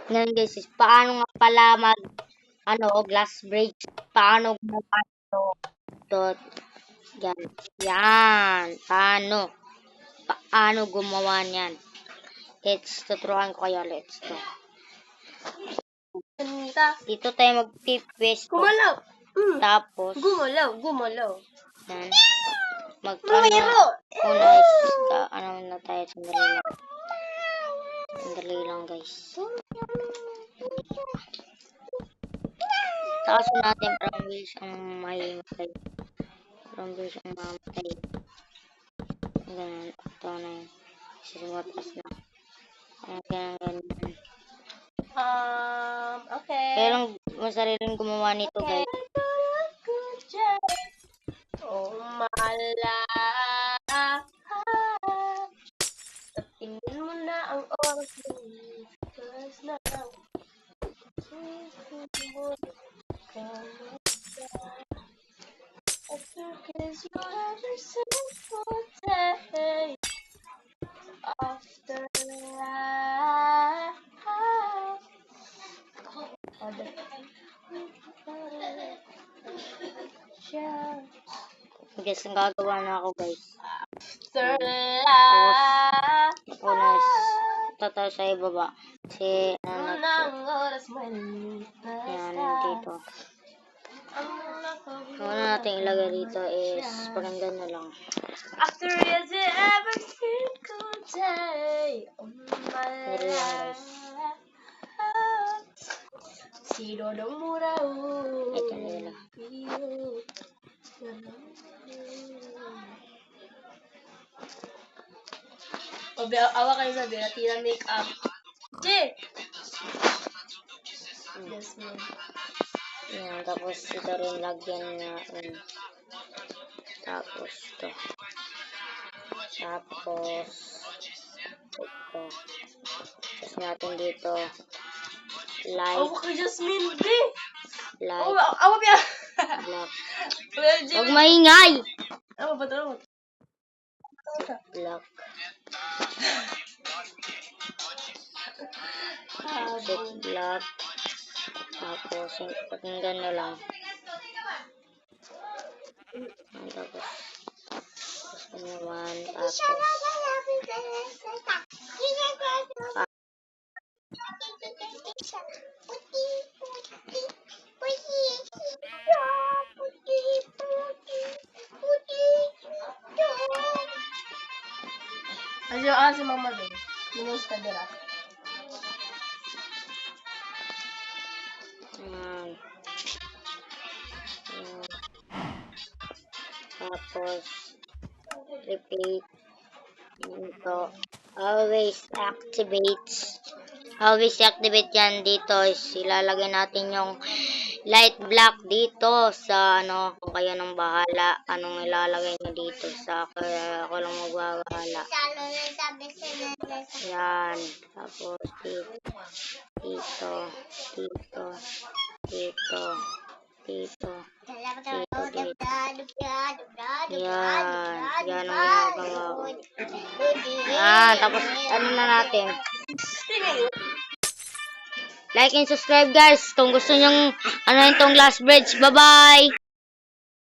Ngayon guys, is paano nga pala mag, glass bridge. Paano gumawa ito? Dot, yan. Yan. Paano gumawa niyan? Tuturuan ko kayo. Let's go. Dito tayo magpipwesto. Gumalaw. Tapos, Gumalaw. yan. Na tayo. Sandali lang guys. Taas natin parang bilis ang mahimatay. Parang bilis ang mamatay. Ganun. Ito na yun. Sisimutas na. Ganun. Okay. Pero masariling gumawa nito guys. Oh, mala. Tingnan mo na ang oras na. Because you have a simple day after life. Guys, ang gagawa na ako guys. After Ako na tatayo sa ibaba. Kasi yan dito. Ang natin ilagay dito is parang gano'n lang. After every single day of my life. Sino nang mura Ito nila. Awa kayo sabi, natira make-up. Che! Yes, ma'am. Yan, tapos ito rin lagyan natin. Tapos ito. Tapos ito. Tapos natin dito. Light. Awa kay Jasmine, be! Light. Awa piya! Black. Huwag maingay! Awa ba ito? Black. Black. Tapos yung gano'n lang. Tapos naman. Si Mama Bey. Minus ka dira. Tapos repeat dito. Always activate yan dito. Ilalagay natin yung light black dito sa kung kayo nang bahala anong ilalagay nyo dito sa ako lang magbabahala. Yan. Tapos dito. Yan ang ginagawa ko. Tapos na natin. Like and subscribe guys kung gusto nyong itong glass bridge. Bye bye!